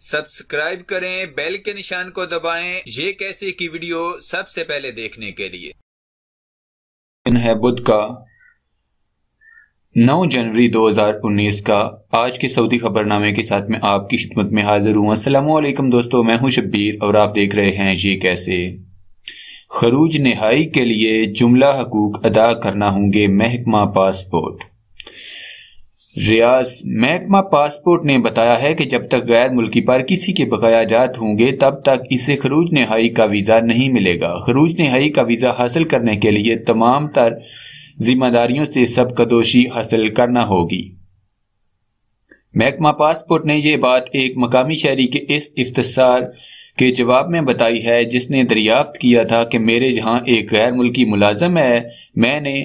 Subscribe करें, bell के निशान को दबाएं ये कैसे की वीडियो सबसे पहले देखने के लिए। दिन है बुध का 9 जनवरी 2019 का। आज के सऊदी खबरनामे के साथ मैं आपकी खिदमत में हाजिर हूँ। अस्सलाम वालेकुम दोस्तों, मैं हूँ शब्बीर और आप देख रहे हैं ये कैसे। खरूज नहाई के लिए जुमला हकूक अदा करना होंगे महकमा पासपोर्ट। रियाज महकमा पासपोर्ट ने बताया है कि जब तक गैर मुल्की पर किसी के बकाया जात होंगे तब तक इसे खरूज नहाई का वीज़ा नहीं मिलेगा। खरूज नहाई का वीज़ा हासिल करने के लिए तमाम तर जिम्मेदारियों से सबकदोशी हासिल करना होगी। महकमा पासपोर्ट ने यह बात एक मकामी शहरी के इस इफ्तिसार के जवाब में बताई है जिसने दरियाफ्त किया था कि मेरे जहां एक गैर मुल्की मुलाजम है, मैंने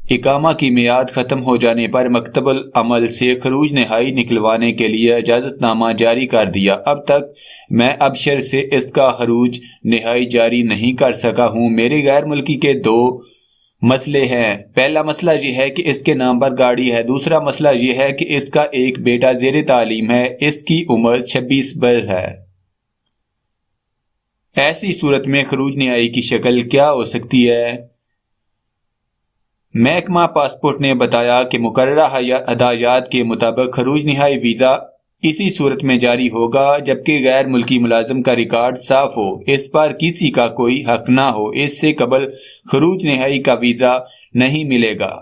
इकामा की मियाद ख़त्म हो जाने पर मकतबुल अमल से खरूज नहाई निकलवाने के लिए इजाज़तनामा जारी कर दिया। अब तक मैं अबशर से इसका खरूज नहाई जारी नहीं कर सका हूँ। मेरे गैर मुल्की के दो मसले हैं। पहला मसला यह है कि इसके नाम पर गाड़ी है। दूसरा मसला यह है कि इसका एक बेटा ज़ेरे तालीम है। इसकी उम्र 26 बरस है। ऐसी सूरत में खरूज नहाई की शक्ल क्या हो सकती है? महकमा पासपोर्ट ने बताया कि मुकर्ररा हदायत के मुताबिक खरूज नहाई वीज़ा इसी सूरत में जारी होगा जबकि गैर मुल्की मुलाजिम का रिकॉर्ड साफ हो, इस पर किसी का कोई हक ना हो। इससे कबल खरूज नहाई का वीज़ा नहीं मिलेगा।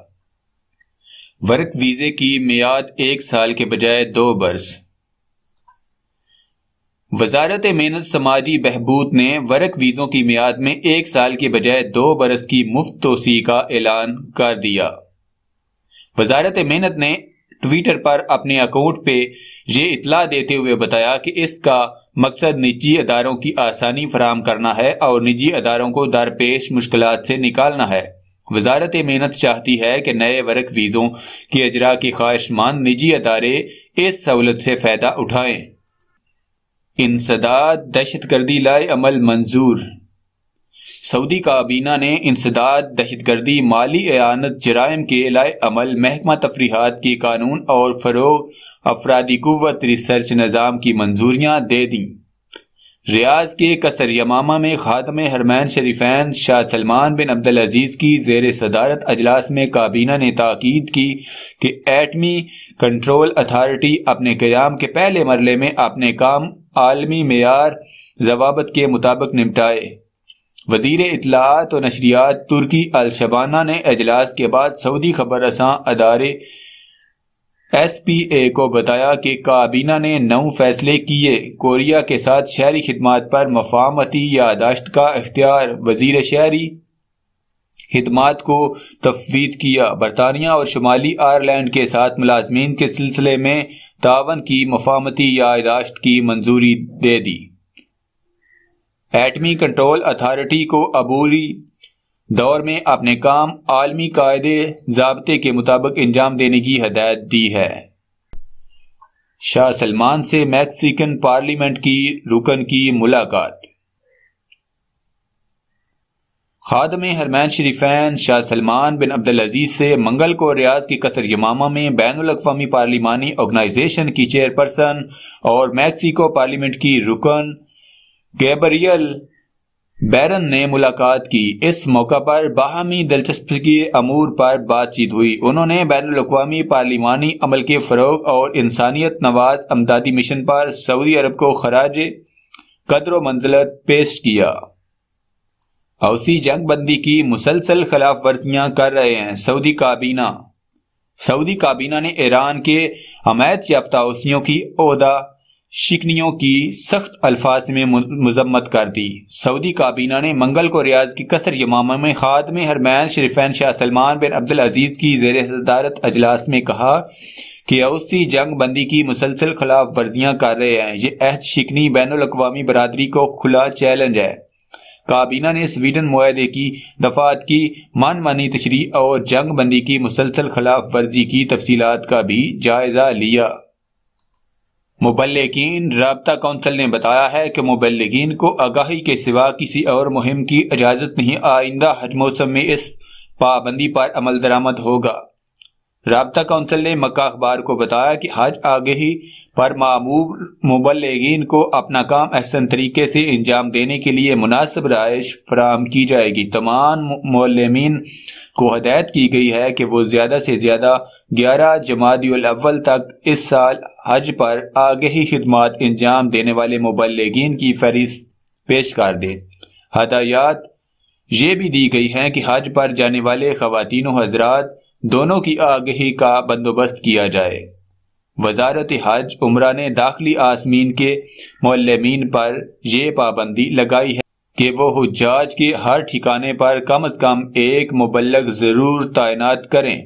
वर्क वीज़े की मियाद 1 साल के बजाय 2 बरस। वजारत मेहनत समाजी बहबूद ने वर्क वीज़ों की मियाद में 1 साल के बजाय 2 बरस की मुफ्त तोसी का ऐलान कर दिया। वजारत मेहनत ने ट्विटर पर अपने अकाउंट पे ये इतला देते हुए बताया कि इसका मकसद निजी अदारों की आसानी फराहम करना है और निजी अदारों को दरपेश मुश्किलात से निकालना है। वजारत मेहनत चाहती है कि नए वर्क वीज़ों के अजरा के ख्वाहिशमंद निजी अदारे इस सहूलत से फ़ायदा उठाएं। इंसदाद दहशतगर्दी लाए अमल मंजूर। सऊदी काबीना ने इंसदाद दहशतगर्दी माली एआनत जराइम के लाए अमल महकमा तफरीहात के कानून और फरोग अफरादी कुव्वत रिसर्च निज़ाम की मंजूरियां दे दी। रियाज के कसर यमामा में खातमे हरमैन शरीफैन शाह सलमान बिन अब्दुल अजीज की ज़ेर सदारत अजलास में काबीना ने ताकीद की कि एटमी कंट्रोल अथॉरिटी अपने क़याम के पहले मरले में अपने काम आलमी मेयार ज़वाबत के मुताबिक निपटाए। वज़ीर इत्तलाआत और नशरियात तुर्की अल शबाना ने अजलास के बाद सऊदी खबर रसां अदारे SPA को बताया कि काबीना ने 9 फैसले किए। कोरिया के साथ शहरी खिदमात पर मफाहमती यादाश्त का इख्तियार। वज़ीर शहरी खिदमात को तफवीद किया। बरतानिया और शुमाली आयरलैंड के साथ मुलाजमीन के सिलसिले में तावन की मफाहमती यादाश्त की मंजूरी दे दी। एटमी कंट्रोल अथॉरिटी को अबूरी दौर में अपने काम आलमी कायदे ज़ाब्ते के मुताबिक अंजाम देने की हदायत दी है। शाह सलमान से मैक्सिकन पार्लियामेंट की रुकन की मुलाकात। खादमे हरमैन शरीफैन शाह सलमान बिन अब्दुल अजीज से मंगल को रियाज की कसर यमामा में बैनुल अक़वामी पार्लिमानी ऑर्गेनाइजेशन की चेयरपर्सन और मैक्सिको पार्लियामेंट की रुकन गैब्रियल बैरन ने मुलाकात की। इस मौका पर बाहमी दिलचस्पी के अमूर पर बातचीत हुई। उन्होंने बैनुल अक़वामी पार्लिमानी अमल के फ़रोग़ और इंसानियत नवाज अमदादी मिशन पर सऊदी अरब को खराज कद्र मंजिलत पेश किया। हौसी जंग बंदी की मुसलसल खिलाफ वर्जियां कर रहे हैं। सऊदी काबीना ने ईरान के हमायत याफ्ता हौसियों की ओहदा शिकनियों की सख्त अल्फाज में मजम्मत कर दी। सऊदी काबीना ने मंगल को रियाज की कसर यमामा में खातमे हरमैन शरीफैन शाह सलमान बिन अब्दुल अजीज की ज़ेर सदारत अजलास में कहा कि हौसी जंग बंदी की मुसलसल खिलाफ वर्जियां कर रहे हैं। ये अहद शिकनी बैनुल अक़वामी बरादरी को खुला चैलेंज है। काबीना ने स्वीडन मुआहदे की दफात की मनमानी तशरीह और जंग बंदी की मुसलसल खिलाफ वर्जी की तफसीलात का भी जायजा लिया। मुबल्लिगीन राब्ता कौंसिल ने बताया है कि मुबल्लिगीन को आगाही के सिवा किसी और मुहिम की इजाज़त नहीं। आइंदा हज मौसम में इस पाबंदी पर अमल दरामद होगा। राब्ता कौंसिल ने मक्का अखबार को बताया कि हज आगही पर मामूर मुबल्लिगीन को अपना काम अहसन तरीके से अंजाम देने के लिए मुनासिब रहाइश फराहम की जाएगी। तमाम मुअल्लिमीन को हदायत की गई है कि वो ज़्यादा से ज़्यादा 11 जमादियुल अव्वल तक इस साल हज पर आगही खिदमात अंजाम देने वाले मुबल्लिगीन की फहरिस्त पेश कर दें। हदायत ये भी दी गई हैं कि हज पर जाने वाले ख़वातीन व हज़रात दोनों की आगही का बंदोबस्त किया जाए। वजारत हज उम्रा ने दाखिली आसमीन के मुअल्लिमीन पर यह पाबंदी लगाई है कि वो हुज्जाज के हर ठिकाने पर कम अज कम एक मुबल्लिग जरूर तैनात करें।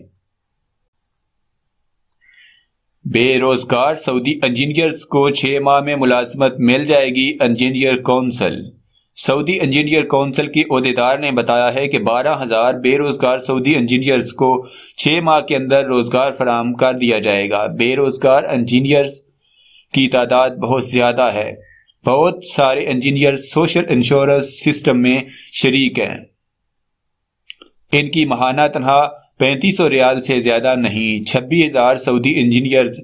बेरोजगार सऊदी इंजीनियर्स को 6 माह में मुलाजमत मिल जाएगी। Engineer council Saudi engineer council के ओहदेदार ने बताया है कि 12,000 बेरोजगार सऊदी इंजीनियर्स को 6 माह के अंदर रोजगार फराहम कर दिया जाएगा। बेरोजगार इंजीनियर्स की तादाद बहुत ज्यादा है। बहुत सारे इंजीनियर सोशल इंश्योरेंस सिस्टम में शरीक हैं। इनकी माहाना तनख्वाह 3500 रियाल से ज्यादा नहीं। 26,000 सऊदी इंजीनियर्स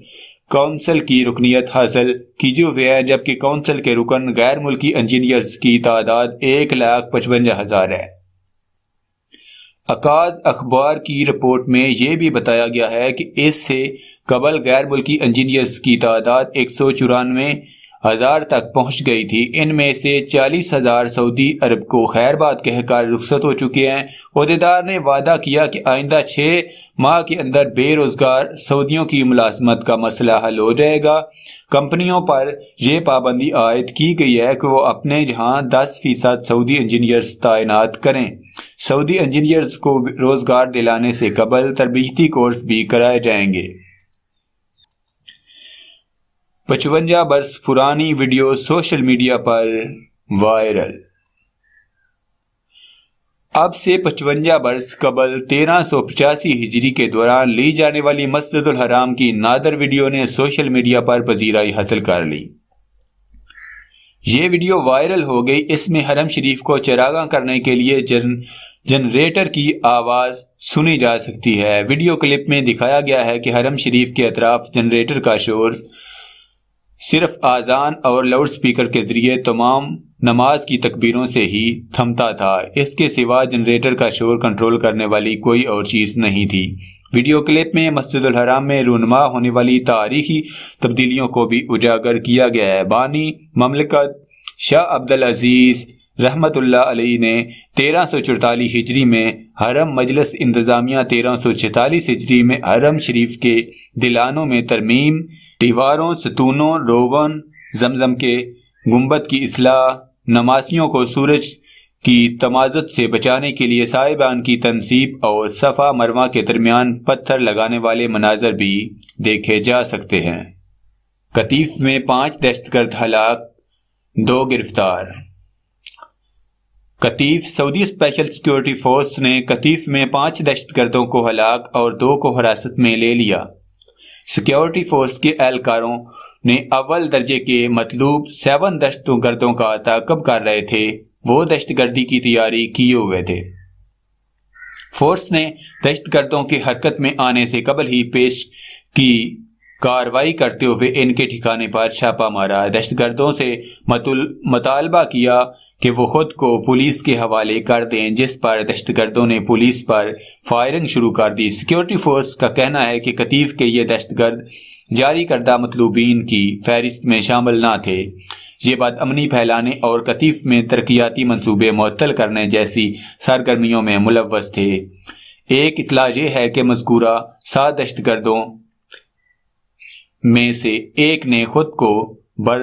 काउंसिल की रुकनियत हासिल की जो हुए हैं, जबकि काउंसिल के रुकन गैर मुल्की इंजीनियर्स की तादाद 1,55,000 है। अकाज अखबार की रिपोर्ट में यह भी बताया गया है कि इससे कबल गैर मुल्की इंजीनियर्स की तादाद 194,000 तक पहुंच गई थी। इनमें से 40,000 सऊदी अरब को खैरबाद कहकर रुखसत हो चुके हैं। ओहदेदार ने वादा किया कि आइंदा 6 माह के अंदर बेरोजगार सऊदियों की मुलाजमत का मसला हल हो जाएगा। कंपनियों पर यह पाबंदी आयद की गई है कि वो अपने जहां 10% सऊदी इंजीनियर्स तैनात करें। सऊदी इंजीनियर्स को रोजगार दिलाने से कबल तरबीती कोर्स भी कराए जाएंगे। 55 बरस पुरानी वीडियो सोशल मीडिया पर वायरल। अब से 55 बरस कबल 1385 हिजरी के दौरान ली जाने वाली मस्जिदुल हराम की नादर वीडियो ने सोशल मीडिया पर पजीराई हासिल कर ली। ये वीडियो वायरल हो गई। इसमें हरम शरीफ को चरागां करने के लिए जनरेटर की आवाज सुनी जा सकती है। वीडियो क्लिप में दिखाया गया है कि हरम शरीफ के अतराफ जनरेटर का शोर सिर्फ आजान और लाउड स्पीकर के जरिए तमाम नमाज की तकबीरों से ही थमता था। इसके सिवा जनरेटर का शोर कंट्रोल करने वाली कोई और चीज नहीं थी। वीडियो क्लिप में मस्जिदुल हराम में रूनुमा होने वाली तारीखी तब्दीलियों को भी उजागर किया गया है। बानी ममलकत शाह अब्दुल अजीज रहमतुल्लाह अलैह ने 1344 हिजरी में हरम मजलिस इंतजामिया 1346 हिजरी में हरम शरीफ के दिलानों में तरमीम, दीवारों, सतूनों, रोगन, जमजम के गुंबद की इस्लाह, नमाजियों को सूरज की तमाज़त से बचाने के लिए साहिबान की तनसीब और सफ़ा मरवा के दरमियान पत्थर लगाने वाले मनाजर भी देखे जा सकते हैं। कतीफ में 5 दहशतगर्द हलाक, 2 गिरफ्तार। कतीफ सऊदी स्पेशल सिक्योरिटी फोर्स ने कतीफ में 5 दहशतगर्दों को हलाक और 2 को हिरासत में ले लिया। सिक्योरिटी फोर्स के एहलकारों ने अव्वल दर्जे के मतलूब 7 दहशतगर्दों का ताक़ब कर रहे थे। वो दहशतगर्दी की तैयारी किए हुए थे। फोर्स ने दहशतगर्दों के हरकत में आने से कबल ही पेश की कार्रवाई करते हुए इनके ठिकाने पर छापा मारा। दहशतगर्दों से मुतालबा किया कि वो खुद को पुलिस के हवाले कर दें, जिस पर दहशतगर्दों ने पुलिस पर फायरिंग शुरू कर दी। सिक्योरिटी फोर्स का कहना है कि कतीफ के ये दहशतगर्द जारी करदा मतलूबीन की फहरिस्त में शामिल न थे। ये बदअमनी फैलाने और कतीफ में तरक्याती मंसूबे मुअत्तल करने जैसी सरगर्मियों में मुलव्वस थे। एक इत्तला ये है कि मज़कूरा 7 दहशतगर्दों में से एक ने खुद को बर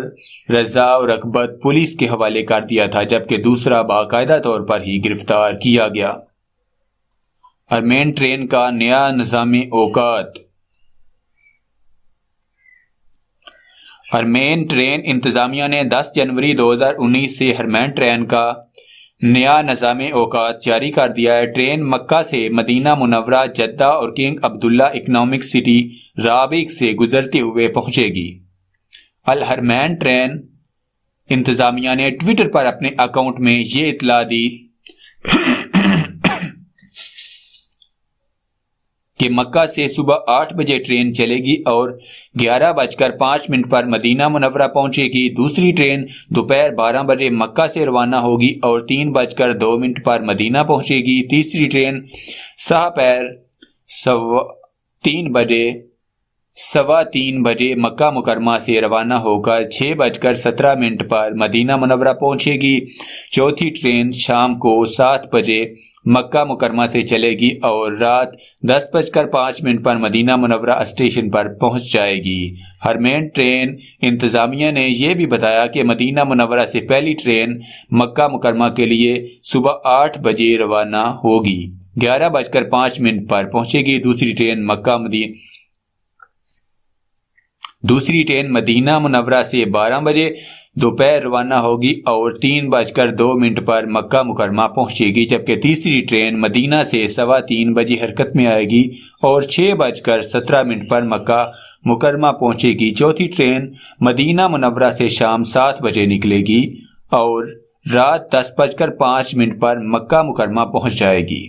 रजा और रकबत पुलिस के हवाले कर दिया था, जबकि दूसरा बाकायदा तौर पर ही गिरफ्तार किया गया। अरमेन ट्रेन का नया निज़ाम औकात। हरमेन ट्रेन इंतजामिया ने 10 जनवरी 2019 से हरमेन ट्रेन का नया निज़ाम औकात जारी कर दिया है। ट्रेन मक्का से मदीना मुनव्वरा, जद्दा और किंग अब्दुल्ला इकनॉमिक सिटी राबिक से गुजरते हुए पहुंचेगी। अल हरमैन ट्रेन इंतजामिया ने ट्विटर पर अपने अकाउंट में ये इत्तला दी कि मक्का से सुबह 8 बजे ट्रेन चलेगी और 11:05 पर मदीना मुनव्वरा पहुंचेगी। दूसरी ट्रेन दोपहर 12 बजे मक्का से रवाना होगी और 3:02 पर मदीना पहुंचेगी। तीसरी ट्रेन सवा 3 बजे मक्का मुकरमा से रवाना होकर 6:17 पर मदीना मुनव्वरा पहुंचेगी। चौथी ट्रेन शाम को 7 बजे मक्का मुकरमा से चलेगी और रात 10:05 पर मदीना मुनव्वरा स्टेशन पर पहुंच जाएगी। हरमेन ट्रेन इंतजामिया ने यह भी बताया कि मदीना मुनव्वरा से पहली ट्रेन मक्का मुकरमा के लिए सुबह 8 बजे रवाना होगी, 11:05 पर पहुंचेगी। दूसरी ट्रेन मदीना मुनव्वरा से 12 बजे दोपहर रवाना होगी और 3:02 पर मक्का मुकरमा पहुंचेगी, जबकि तीसरी ट्रेन मदीना से 3:15 बजे हरकत में आएगी और 6:17 पर मक्का मुकरमा पहुंचेगी। चौथी ट्रेन मदीना मुनव्वरा से शाम 7 बजे निकलेगी और रात 10:05 पर मक्का मुकरमा पहुंच जाएगी।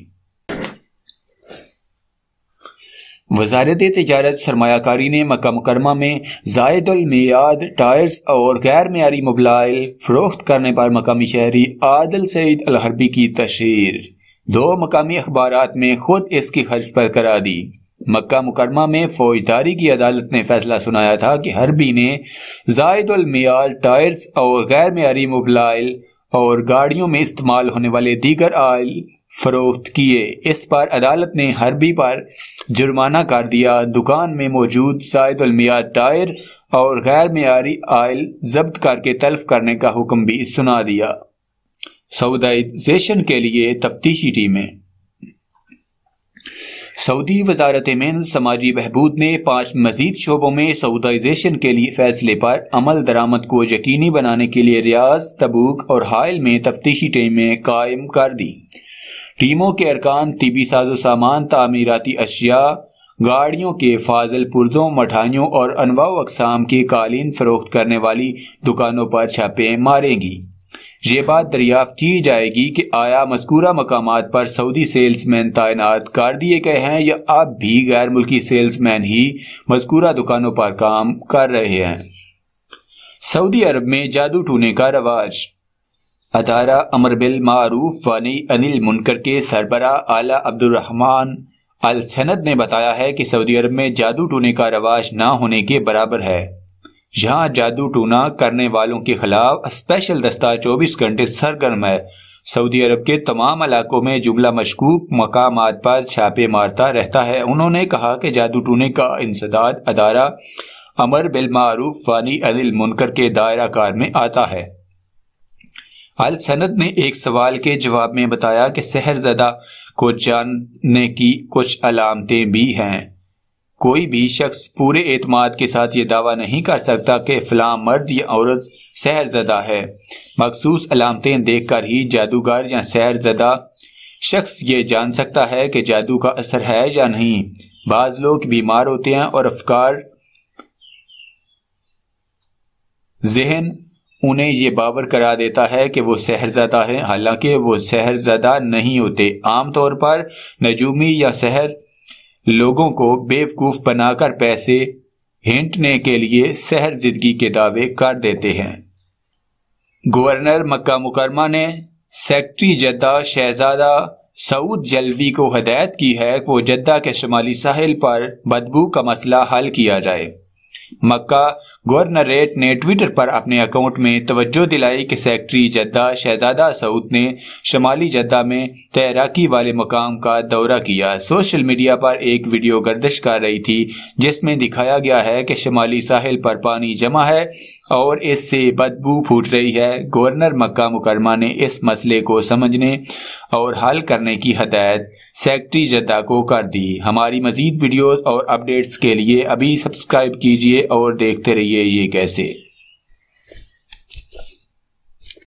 वजारत तिजारत सरमायाकारी ने मक्का मुकरमा में ज़ायदुल मियाद टायर्स और गैर मेयारी मोबाइल फरोख्त करने पर मकामी शहरी आदिल सईद अल हरबी की तशहीर 2 मकामी अखबारात में खुद इसकी खर्च पर करा दी। मक्का मुकरमा में फौजदारी की अदालत ने फैसला सुनाया था कि हरबी ने ज़ायदुल मियाद टायर्स और गैर मेयारी मोबाइल और गाड़ियों में इस्तेमाल होने वाले दीगर आयल फरोख्त किए। इस पर अदालत ने हरबी पर जुर्माना कर दिया। दुकान में मौजूद ज़ायदुल मियाद टायर और गैर मेयारी आयल जब्त करके तल्फ करने का हुक्म भी सुना दिया। सऊदाइजेशन के लिए तफ्तीशी टीमें। सऊदी वजारत मेन समाजी बहबूद ने 5 मजीद शोबों में सऊदाइजेशन के लिए फैसले पर अमल दरामद को यकीनी बनाने के लिए रियाज, तबूक और हाइल में तफ्तीशी टीमें कायम कर दी। टीमों के अरकान तिबी साजो सामान, तामीराती अशिया, गाड़ियों के फाजल पुर्जों, मिठाइयों और अनवाउ अकसाम के कालीन फरोख्त करने वाली दुकानों पर छापे मारेंगी। ये बात दरियाफ्त की जाएगी कि आया मज़कूरा मकामात पर सऊदी सेल्समैन तैनात कर दिए गए हैं या अब भी गैर मुल्की सेल्समैन ही मज़कूरा दुकानों पर काम कर रहे हैं। सऊदी अरब में जादू टूने का रवाज। अदारा अमर बिल मारूफ वानी अनिल मुनकर के सरबरा आला अब्दुर्रहमान अल सनद ने बताया है कि सऊदी अरब में जादू टूने का रवाज ना होने के बराबर है। यहाँ जादू टूना करने वालों के खिलाफ स्पेशल दस्ता 24 घंटे सरगर्म है। सऊदी अरब के तमाम इलाकों में जुमला मशकूक मकामात पर छापे मारता रहता है। उन्होंने कहा कि जादू टूने का इंसदाद अदारा अमर बिल मारूफ वानी अनिल मुनकर के दायरा कार में आता है। अल सनद ने एक सवाल के जवाब में बताया कि सहरज़दा को जानने की कुछ अलामतें भी हैं। कोई भी शख्स पूरे एतमाद के साथ ये दावा नहीं कर सकता कि फलां मर्द या औरत सहरज़दा है। मखसूस अलामतें देखकर ही जादूगर या सहरज़दा शख्स ये जान सकता है कि जादू का असर है या नहीं। बाज़ लोग बीमार होते हैं और अफकार ज़हन उन्हें ये बावर करा देता है कि वो सहरज़दा है, हालांकि वो सहरज़दा नहीं होते। आमतौर पर नजूमी या सहर लोगों को बेवकूफ़ बनाकर पैसे हिंटने के लिए सहरज़दगी के दावे कर देते हैं। गवर्नर मक्का मुकरमा ने सेक्रेटरी जद्दा शहजादा सऊद जलवी को हदायत की है कि वो जद्दा के शुमाली साहिल पर बदबू का मसला हल किया जाए। मक्का गवर्नरेट ने ट्विटर पर अपने अकाउंट में तवज्जो दिलाई कि सेक्रेटरी जद्दा शहजादा सऊद ने शुमाली जद्दा में तैराकी वाले मकाम का दौरा किया। सोशल मीडिया पर एक वीडियो गर्दिश कर रही थी जिसमें दिखाया गया है कि शुमाली साहिल पर पानी जमा है और इससे बदबू फूट रही है। गवर्नर मक्का मुकरमा ने इस मसले को समझने और हल करने की हदायत सेक्रेटरी जद्दा को कर दी। हमारी मजीद वीडियोस और अपडेट्स के लिए अभी सब्सक्राइब कीजिए और देखते रहिए ये कैसे।